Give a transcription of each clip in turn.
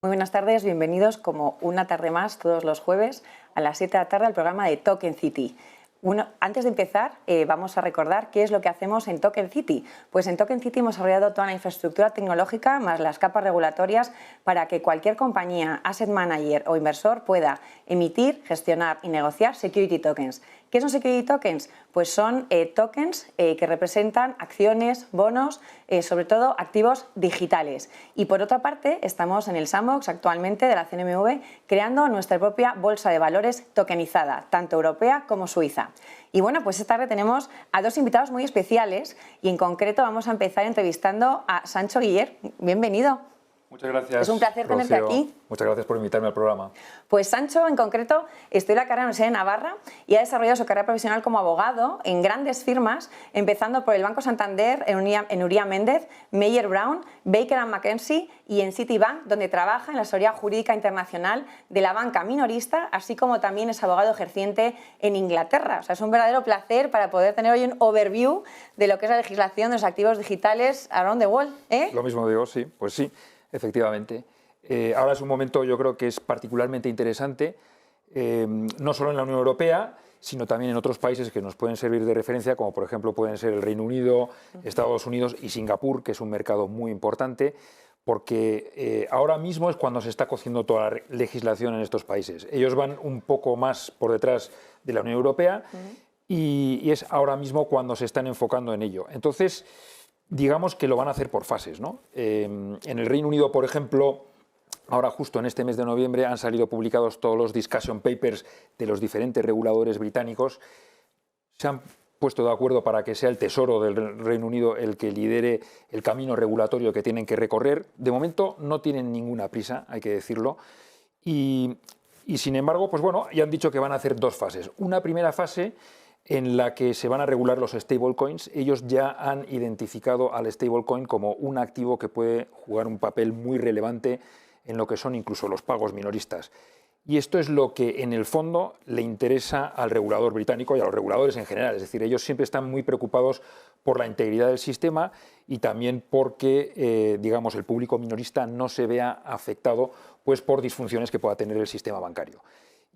Muy buenas tardes, bienvenidos como una tarde más todos los jueves a las 7 de la tarde al programa de Token City. Antes de empezar, vamos a recordar qué es lo que hacemos en Token City. Pues en Token City hemos desarrollado toda la infraestructura tecnológica más las capas regulatorias para que cualquier compañía, asset manager o inversor pueda emitir, gestionar y negociar security tokens. ¿Qué son security tokens? Pues son tokens que representan acciones, bonos, sobre todo activos digitales. Y por otra parte, estamos en el sandbox actualmente de la CNMV creando nuestra propia bolsa de valores tokenizada, tanto europea como suiza. Y bueno, pues esta tarde tenemos a dos invitados muy especiales y en concreto vamos a empezar entrevistando a Sancho Guiller. Bienvenido. Muchas gracias. Es un placer tenerte aquí. Muchas gracias por invitarme al programa. Pues Sancho, en concreto, estudió la carrera en la Universidad de Navarra y ha desarrollado su carrera profesional como abogado en grandes firmas, empezando por el Banco Santander, en Uría Méndez, Mayer Brown, Baker McKenzie y en Citibank, donde trabaja en la asesoría jurídica internacional de la banca minorista, así como también es abogado ejerciente en Inglaterra. O sea, es un verdadero placer para poder tener hoy un overview de lo que es la legislación de los activos digitales around the world. Lo mismo digo, sí, pues sí. Efectivamente. Ahora es un momento, yo creo que es particularmente interesante, no solo en la Unión Europea, sino también en otros países que nos pueden servir de referencia, como por ejemplo pueden ser el Reino Unido, Estados Unidos y Singapur, que es un mercado muy importante, porque ahora mismo es cuando se está cociendo toda la legislación en estos países. Ellos van un poco más por detrás de la Unión Europea y es ahora mismo cuando se están enfocando en ello. Entonces, digamos que lo van a hacer por fases, ¿no? En el Reino Unido, por ejemplo, ahora justo en este mes de noviembre han salido publicados todos los discussion papers de los diferentes reguladores británicos. Se han puesto de acuerdo para que sea el Tesoro del Reino Unido el que lidere el camino regulatorio que tienen que recorrer. De momento no tienen ninguna prisa, hay que decirlo. Y sin embargo, pues bueno, ya han dicho que van a hacer dos fases. Una primera fase en la que se van a regular los stablecoins. Ellos ya han identificado al stablecoin como un activo que puede jugar un papel muy relevante en lo que son incluso los pagos minoristas. Y esto es lo que en el fondo le interesa al regulador británico y a los reguladores en general. Es decir, ellos siempre están muy preocupados por la integridad del sistema y también porque, digamos, el público minorista no se vea afectado pues, por disfunciones que pueda tener el sistema bancario.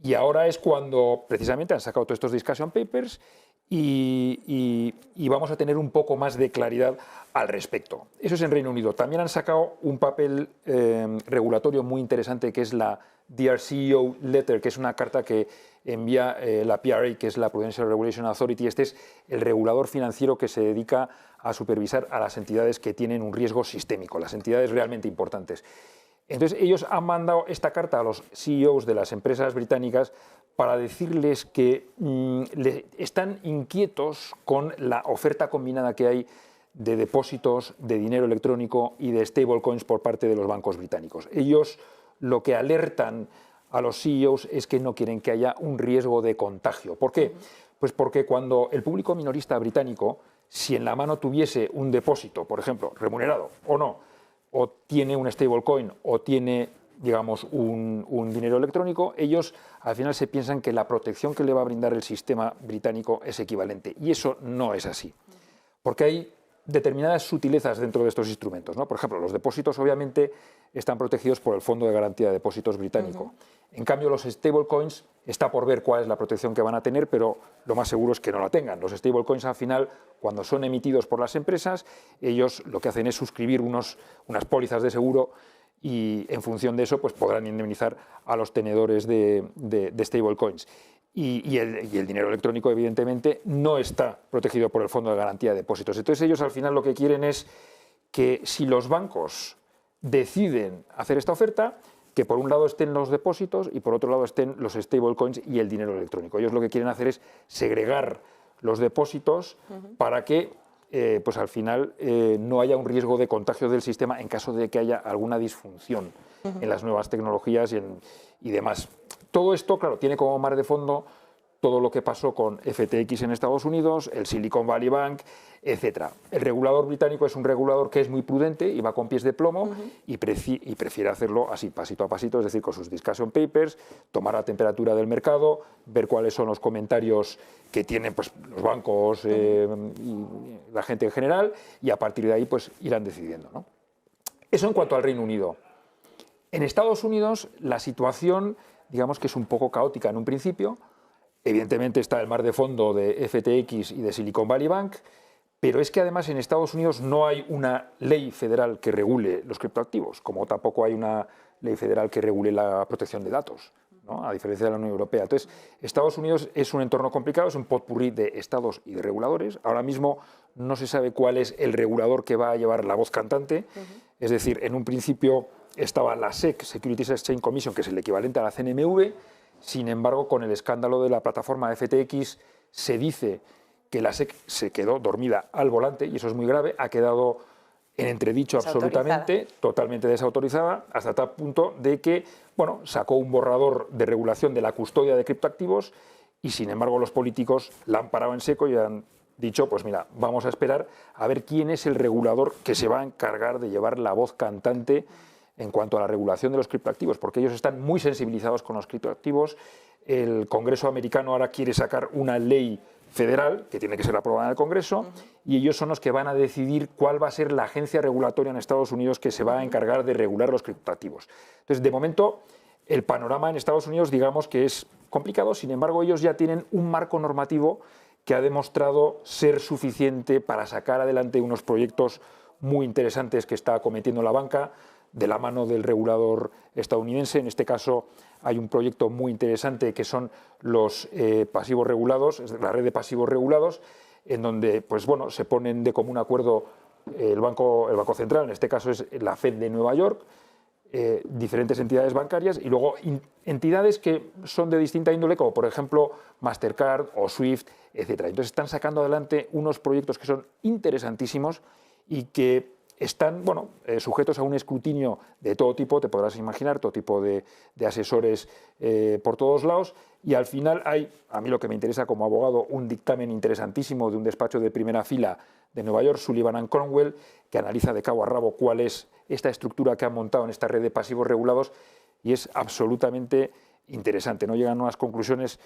Y ahora es cuando precisamente han sacado todos estos discussion papers y vamos a tener un poco más de claridad al respecto. Eso es en Reino Unido. También han sacado un papel regulatorio muy interesante que es la Dear CEO Letter, que es una carta que envía la PRA, que es la Prudential Regulation Authority. Este es el regulador financiero que se dedica a supervisar a las entidades que tienen un riesgo sistémico, las entidades realmente importantes. Entonces ellos han mandado esta carta a los CEOs de las empresas británicas para decirles que están inquietos con la oferta combinada que hay de depósitos, de dinero electrónico y de stablecoins por parte de los bancos británicos. Ellos lo que alertan a los CEOs es que no quieren que haya un riesgo de contagio. ¿Por qué? Pues porque cuando el público minorista británico, si en la mano tuviese un depósito, por ejemplo, remunerado o no, o tiene un stablecoin o tiene, digamos, un dinero electrónico, ellos al final se piensan que la protección que le va a brindar el sistema británico es equivalente. Y eso no es así. Porque hay determinadas sutilezas dentro de estos instrumentos, ¿no? Por ejemplo, los depósitos obviamente están protegidos por el Fondo de Garantía de Depósitos británico. En cambio, los stablecoins está por ver cuál es la protección que van a tener, pero lo más seguro es que no la tengan. Los stablecoins al final, cuando son emitidos por las empresas, ellos lo que hacen es suscribir unas pólizas de seguro y en función de eso pues podrán indemnizar a los tenedores de stablecoins. Y el dinero electrónico, evidentemente, no está protegido por el Fondo de Garantía de Depósitos. Entonces ellos al final lo que quieren es que si los bancos deciden hacer esta oferta, que por un lado estén los depósitos y por otro lado estén los stablecoins y el dinero electrónico. Ellos lo que quieren hacer es segregar los depósitos para que pues al final no haya un riesgo de contagio del sistema en caso de que haya alguna disfunción en las nuevas tecnologías y demás. Todo esto, claro, tiene como mar de fondo todo lo que pasó con FTX en Estados Unidos, el Silicon Valley Bank, etc. El regulador británico es un regulador que es muy prudente y va con pies de plomo y prefiere hacerlo así, pasito a pasito, es decir, con sus discussion papers, tomar la temperatura del mercado, ver cuáles son los comentarios que tienen pues, los bancos y la gente en general y a partir de ahí pues, irán decidiendo, ¿no? Eso en cuanto al Reino Unido. En Estados Unidos la situación, digamos que es un poco caótica en un principio. Evidentemente está el mar de fondo de FTX y de Silicon Valley Bank, pero es que además en Estados Unidos no hay una ley federal que regule los criptoactivos, como tampoco hay una ley federal que regule la protección de datos, ¿no? A diferencia de la Unión Europea. Entonces, Estados Unidos es un entorno complicado, es un potpourri de estados y de reguladores. Ahora mismo no se sabe cuál es el regulador que va a llevar la voz cantante. Es decir, en un principio estaba la SEC, Securities Exchange Commission, que es el equivalente a la CNMV. Sin embargo, con el escándalo de la plataforma FTX, se dice que la SEC se quedó dormida al volante, y eso es muy grave, ha quedado en entredicho absolutamente, totalmente desautorizada, hasta tal punto de que, bueno, sacó un borrador de regulación de la custodia de criptoactivos y, sin embargo, los políticos la han parado en seco y han dicho, pues mira, vamos a esperar a ver quién es el regulador que se va a encargar de llevar la voz cantante en cuanto a la regulación de los criptoactivos, porque ellos están muy sensibilizados con los criptoactivos. El Congreso americano ahora quiere sacar una ley federal que tiene que ser aprobada en el Congreso, y ellos son los que van a decidir cuál va a ser la agencia regulatoria en Estados Unidos que se va a encargar de regular los criptoactivos. Entonces, de momento, el panorama en Estados Unidos, digamos que es complicado. Sin embargo, ellos ya tienen un marco normativo que ha demostrado ser suficiente para sacar adelante unos proyectos muy interesantes que está acometiendo la banca, de la mano del regulador estadounidense. En este caso hay un proyecto muy interesante que son los pasivos regulados, la red de pasivos regulados, en donde, pues bueno, se ponen de común acuerdo el Banco Central, en este caso es la Fed de Nueva York, diferentes entidades bancarias y luego entidades que son de distinta índole, como por ejemplo Mastercard o Swift, etc. Entonces están sacando adelante unos proyectos que son interesantísimos y que están, bueno, sujetos a un escrutinio de todo tipo, te podrás imaginar, todo tipo de asesores por todos lados, y al final hay, a mí lo que me interesa como abogado, un dictamen interesantísimo de un despacho de primera fila de Nueva York, Sullivan & Cromwell, que analiza de cabo a rabo cuál es esta estructura que han montado en esta red de pasivos regulados, y es absolutamente interesante, ¿no? Llegan a unas conclusiones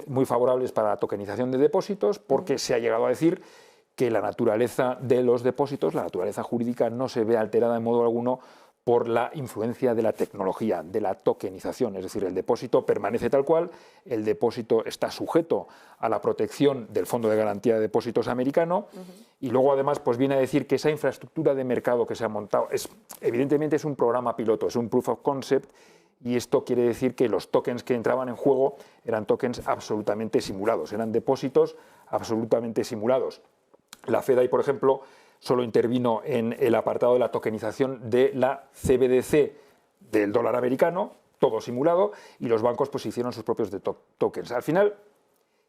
muy favorables para la tokenización de depósitos, porque se ha llegado a decir que la naturaleza de los depósitos, la naturaleza jurídica, no se ve alterada en modo alguno por la influencia de la tecnología, de la tokenización. Es decir, el depósito permanece tal cual, el depósito está sujeto a la protección del Fondo de Garantía de Depósitos americano, y luego además pues viene a decir que esa infraestructura de mercado que se ha montado, evidentemente es un programa piloto, es un proof of concept, y esto quiere decir que los tokens que entraban en juego eran tokens absolutamente simulados, eran depósitos absolutamente simulados. La Fed ahí, por ejemplo, solo intervino en el apartado de la tokenización de la CBDC del dólar americano, todo simulado, y los bancos pues hicieron sus propios tokens. Al final,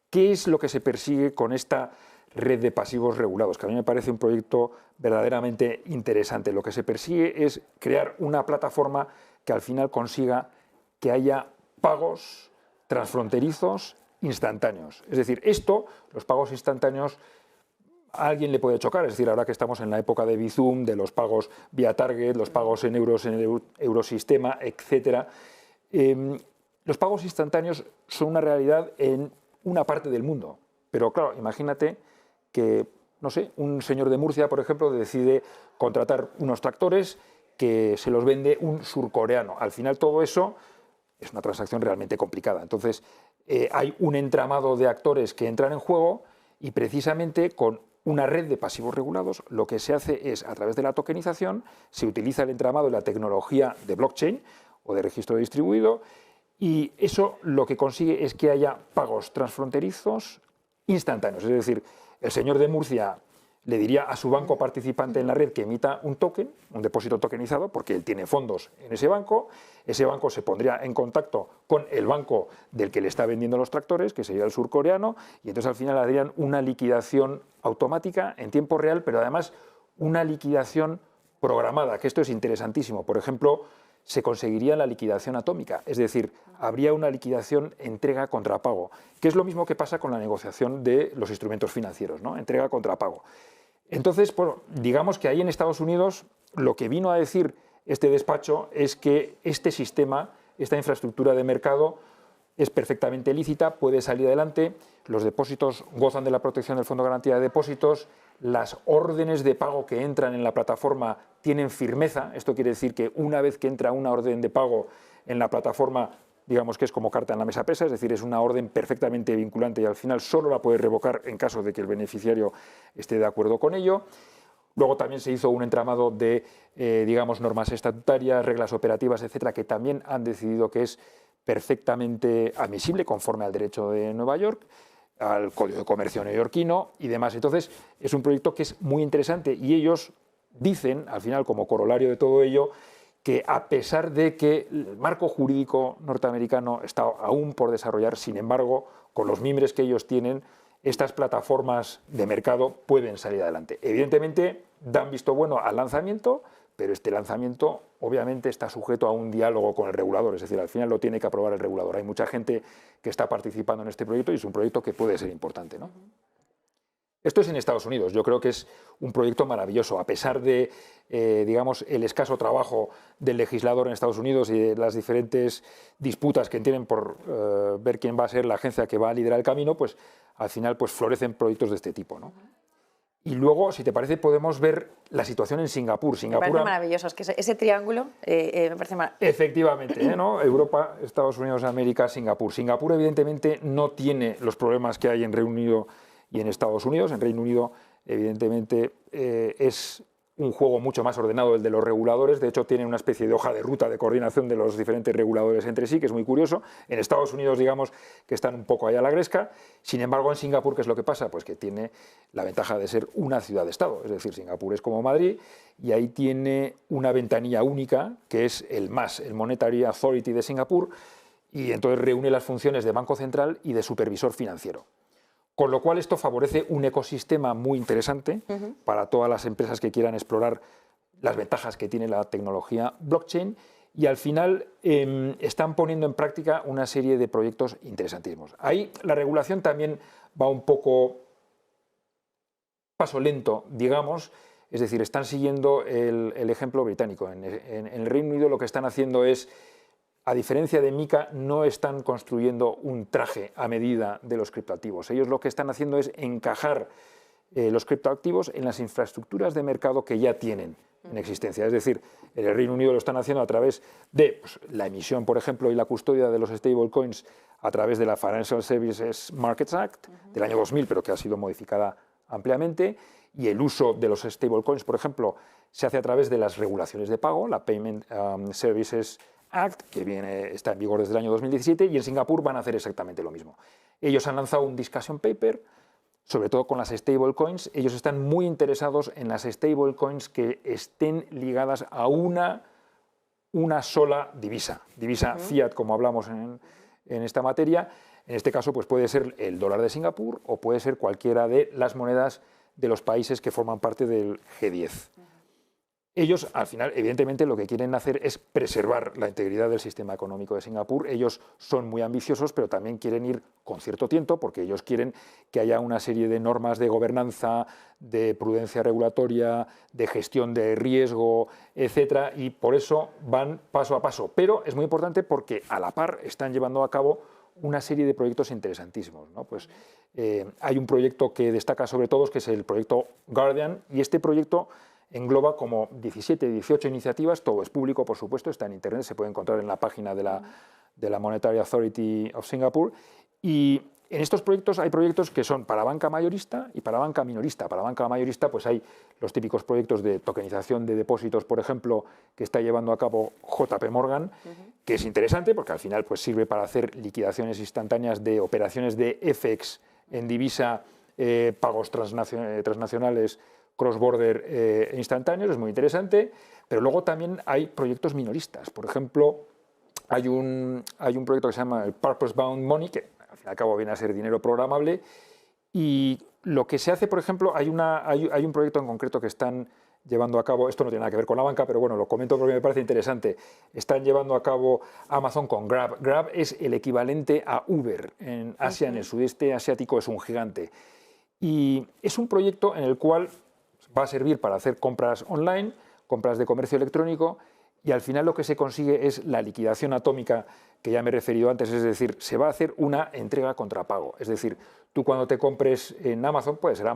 ¿qué es lo que se persigue con esta red de pasivos regulados? Que a mí me parece un proyecto verdaderamente interesante. Lo que se persigue es crear una plataforma que al final consiga que haya pagos transfronterizos instantáneos. Es decir, los pagos instantáneos, a alguien le puede chocar, es decir, ahora que estamos en la época de Bizum, de los pagos vía Target, los pagos en euros en el eurosistema, etc. Los pagos instantáneos son una realidad en una parte del mundo, pero claro, imagínate que, no sé, un señor de Murcia, por ejemplo, decide contratar unos tractores que se los vende un surcoreano. Al final todo eso es una transacción realmente complicada. Entonces hay un entramado de actores que entran en juego, y precisamente con una red de pasivos regulados lo que se hace es, a través de la tokenización, se utiliza el entramado y la tecnología de blockchain o de registro distribuido, y eso lo que consigue es que haya pagos transfronterizos instantáneos. Es decir, el señor de Murcia le diría a su banco participante en la red que emita un token, un depósito tokenizado, porque él tiene fondos en ese banco se pondría en contacto con el banco del que le está vendiendo los tractores, que sería el surcoreano, y entonces al final harían una liquidación automática en tiempo real, pero además una liquidación programada, que esto es interesantísimo. Por ejemplo, se conseguiría la liquidación atómica, es decir, habría una liquidación entrega contra pago, que es lo mismo que pasa con la negociación de los instrumentos financieros, ¿no? Entrega contra pago. Entonces, bueno, digamos que ahí en Estados Unidos lo que vino a decir este despacho es que este sistema, esta infraestructura de mercado, es perfectamente lícita, puede salir adelante, los depósitos gozan de la protección del Fondo de Garantía de Depósitos, las órdenes de pago que entran en la plataforma tienen firmeza, esto quiere decir que una vez que entra una orden de pago en la plataforma, digamos que es como carta en la mesa pesa, es decir, es una orden perfectamente vinculante y al final solo la puede revocar en caso de que el beneficiario esté de acuerdo con ello. Luego también se hizo un entramado de, digamos, normas estatutarias, reglas operativas, etcétera, que también han decidido que es perfectamente admisible conforme al derecho de Nueva York, al Código de Comercio neoyorquino y demás. Entonces, es un proyecto que es muy interesante y ellos dicen, al final, como corolario de todo ello, que a pesar de que el marco jurídico norteamericano está aún por desarrollar, sin embargo, con los mimbres que ellos tienen, estas plataformas de mercado pueden salir adelante. Evidentemente, dan visto bueno al lanzamiento, pero este lanzamiento obviamente está sujeto a un diálogo con el regulador, es decir, al final lo tiene que aprobar el regulador. Hay mucha gente que está participando en este proyecto y es un proyecto que puede ser importante, ¿no? Esto es en Estados Unidos, yo creo que es un proyecto maravilloso, a pesar de, digamos, el escaso trabajo del legislador en Estados Unidos y de las diferentes disputas que tienen por ver quién va a ser la agencia que va a liderar el camino, pues al final pues, florecen proyectos de este tipo, ¿no? Y luego, si te parece, podemos ver la situación en Singapur. Me parece maravilloso, es que ese triángulo me parece maravilloso. Efectivamente, ¿no? Europa, Estados Unidos, América, Singapur. Singapur, evidentemente, no tiene los problemas que hay en Reino Unido y en Estados Unidos. En Reino Unido, evidentemente, es un juego mucho más ordenado el de los reguladores. De hecho, tienen una especie de hoja de ruta de coordinación de los diferentes reguladores entre sí, que es muy curioso. En Estados Unidos, digamos, que están un poco ahí a la gresca. Sin embargo, en Singapur, ¿qué es lo que pasa? Pues que tiene la ventaja de ser una ciudad-estado. Es decir, Singapur es como Madrid y ahí tiene una ventanilla única, que es el MAS, el Monetary Authority de Singapur, y entonces reúne las funciones de Banco Central y de supervisor financiero. Con lo cual esto favorece un ecosistema muy interesante para todas las empresas que quieran explorar las ventajas que tiene la tecnología blockchain y al final están poniendo en práctica una serie de proyectos interesantísimos. Ahí la regulación también va un poco paso lento, digamos, es decir, están siguiendo el ejemplo británico. En el Reino Unido lo que están haciendo es, a diferencia de MiCA, no están construyendo un traje a medida de los criptoactivos. Ellos lo que están haciendo es encajar los criptoactivos en las infraestructuras de mercado que ya tienen en existencia. Es decir, en el Reino Unido lo están haciendo a través de pues, la emisión, por ejemplo, y la custodia de los stablecoins a través de la Financial Services Markets Act del año 2000, pero que ha sido modificada ampliamente, y el uso de los stablecoins, por ejemplo, se hace a través de las regulaciones de pago, la Payment Services Act, que está en vigor desde el año 2017, y en Singapur van a hacer exactamente lo mismo. Ellos han lanzado un discussion paper, sobre todo con las stablecoins. Ellos están muy interesados en las stablecoins que estén ligadas a una sola divisa, fiat, como hablamos en esta materia. En este caso, pues puede ser el dólar de Singapur o puede ser cualquiera de las monedas de los países que forman parte del G10. Ellos, al final, evidentemente, lo que quieren hacer es preservar la integridad del sistema económico de Singapur. Ellos son muy ambiciosos, pero también quieren ir con cierto tiento, porque ellos quieren que haya una serie de normas de gobernanza, de prudencia regulatoria, de gestión de riesgo, etcétera, y por eso van paso a paso. Pero es muy importante porque a la par están llevando a cabo una serie de proyectos interesantísimos, ¿no? Pues, hay un proyecto que destaca sobre todos, que es el proyecto Guardian, y este proyecto engloba como 17, 18 iniciativas, todo es público, por supuesto, está en Internet, se puede encontrar en la página de la Monetary Authority of Singapore. Y en estos proyectos hay proyectos que son para banca mayorista y para banca minorista. Para banca mayorista pues hay los típicos proyectos de tokenización de depósitos, por ejemplo, que está llevando a cabo JP Morgan, que es interesante porque al final pues sirve para hacer liquidaciones instantáneas de operaciones de FX en divisa, pagos transnacionales, cross-border instantáneos, es muy interesante, pero luego también hay proyectos minoristas. Por ejemplo, hay un proyecto que se llama el Purpose Bound Money, que al fin y al cabo viene a ser dinero programable, y lo que se hace, por ejemplo, hay un proyecto en concreto que están llevando a cabo, esto no tiene nada que ver con la banca, pero bueno, lo comento porque me parece interesante, están llevando a cabo Amazon con Grab. Grab es el equivalente a Uber en Asia, en el sudeste asiático, es un gigante. Y es un proyecto en el cual va a servir para hacer compras online, compras de comercio electrónico, y al final lo que se consigue es la liquidación atómica que ya me he referido antes, es decir, se va a hacer una entrega contra pago. Es decir, tú cuando te compres en Amazon, puede ser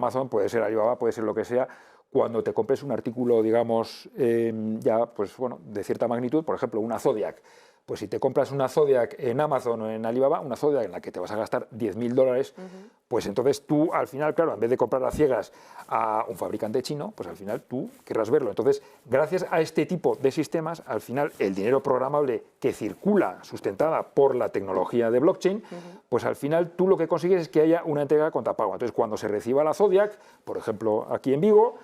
Alibaba, puede ser lo que sea, cuando te compres un artículo, digamos, ya pues bueno, de cierta magnitud, por ejemplo, una Zodiac, pues si te compras una Zodiac en Amazon o en Alibaba, una Zodiac en la que te vas a gastar $10.000, pues entonces tú al final, claro, en vez de comprar a ciegas a un fabricante chino, pues al final tú querrás verlo. Entonces, gracias a este tipo de sistemas, al final el dinero programable que circula sustentada por la tecnología de blockchain, pues al final tú lo que consigues es que haya una entrega contra pago. Entonces, cuando se reciba la Zodiac, por ejemplo, aquí en Vigo,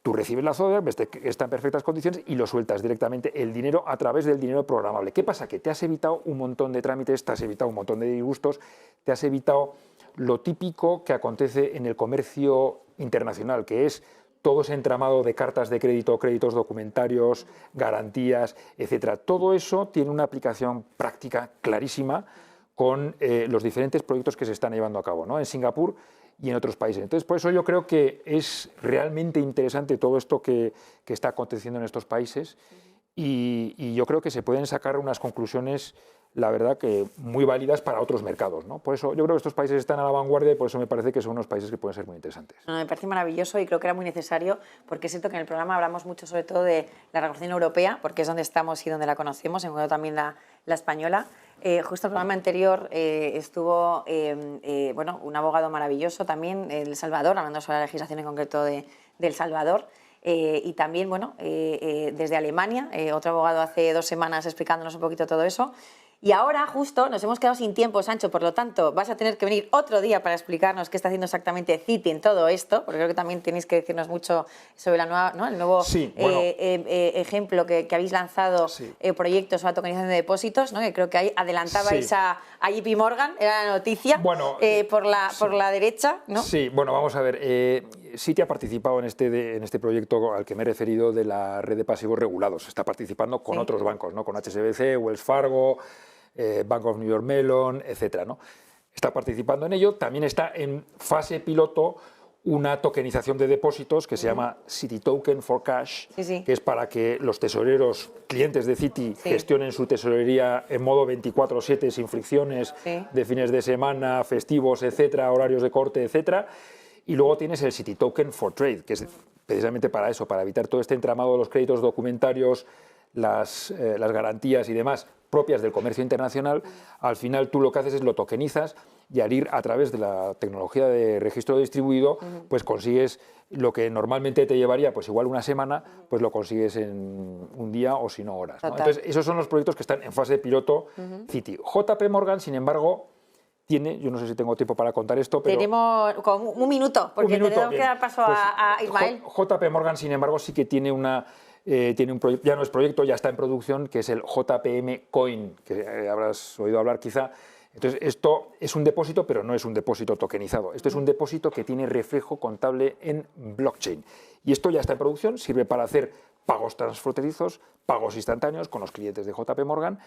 tú recibes la Zodiac, ves que está en perfectas condiciones y lo sueltas directamente el dinero a través del dinero programable. ¿Qué pasa? Que te has evitado un montón de trámites, te has evitado un montón de disgustos, te has evitado lo típico que acontece en el comercio internacional, que es todo ese entramado de cartas de crédito, créditos documentarios, garantías, etcétera. Todo eso tiene una aplicación práctica clarísima con los diferentes proyectos que se están llevando a cabo, ¿no? En Singapur y en otros países. Entonces, por eso yo creo que es realmente interesante todo esto que está aconteciendo en estos países y yo creo que se pueden sacar unas conclusiones, la verdad, que muy válidas para otros mercados, ¿no? Por eso yo creo que estos países están a la vanguardia y por eso me parece que son unos países que pueden ser muy interesantes. No, me parece maravilloso y creo que era muy necesario porque siento que en el programa hablamos mucho sobre todo de la regulación europea, porque es donde estamos y donde la conocemos, en concreto también la española. Justo el programa anterior estuvo bueno, un abogado maravilloso también, El Salvador, hablando sobre la legislación en concreto de El Salvador. Y también, bueno, desde Alemania, otro abogado hace 2 semanas explicándonos un poquito todo eso. Y ahora justo nos hemos quedado sin tiempo, Sancho, por lo tanto vas a tener que venir otro día para explicarnos qué está haciendo exactamente Citi en todo esto, porque creo que también tenéis que decirnos mucho sobre la nueva, ¿no? El nuevo ejemplo que habéis lanzado, proyectos sobre la tokenización de depósitos, ¿no? Que creo que ahí adelantabais a JP Morgan, era la noticia, por la derecha, ¿no? Sí, bueno, vamos a ver. Citi ha participado en este proyecto al que me he referido de la red de pasivos regulados. Está participando con otros bancos, ¿no? Con HSBC, Wells Fargo, Bank of New York Mellon, etcétera, ¿no? Está participando en ello. También está en fase piloto una tokenización de depósitos que se llama Citi Token for Cash, que es para que los tesoreros, clientes de Citi, gestionen su tesorería en modo 24/7, sin fricciones, de fines de semana, festivos, etcétera, horarios de corte, etcétera. Y luego tienes el Citi Token for Trade, que es precisamente para eso, para evitar todo este entramado de los créditos documentarios, las garantías y demás propias del comercio internacional. Al final tú lo que haces es lo tokenizas y al ir a través de la tecnología de registro distribuido, pues consigues lo que normalmente te llevaría pues igual una semana, pues lo consigues en un día o si no horas, ¿no? Entonces esos son los proyectos que están en fase de piloto Citi. JP Morgan, sin embargo, tiene, yo no sé si tengo tiempo para contar esto, pero... Tenemos como un minuto, porque tenemos que dar paso a Ismael. JP Morgan, sin embargo, sí que tiene tiene un proyecto, ya no es proyecto, ya está en producción, que es el JPM Coin, que habrás oído hablar quizá. Entonces, esto es un depósito, pero no es un depósito tokenizado. Esto es un depósito que tiene reflejo contable en blockchain. Y esto ya está en producción, sirve para hacer pagos transfronterizos, pagos instantáneos con los clientes de JP Morgan.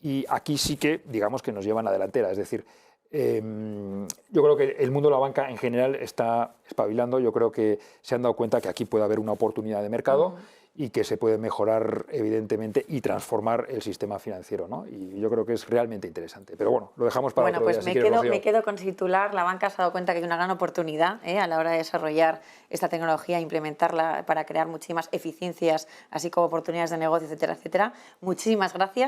Y aquí sí que, digamos, que nos llevan a la delantera. Es decir, yo creo que el mundo de la banca en general está espabilando. Yo creo que se han dado cuenta que aquí puede haber una oportunidad de mercado y que se puede mejorar evidentemente y transformar el sistema financiero, ¿no? Y yo creo que es realmente interesante. Pero bueno, lo dejamos para otro día. Bueno, pues me quedo con ese titular. La banca se ha dado cuenta que hay una gran oportunidad a la hora de desarrollar esta tecnología, implementarla para crear muchísimas eficiencias, así como oportunidades de negocio, etcétera, etcétera. Muchísimas gracias.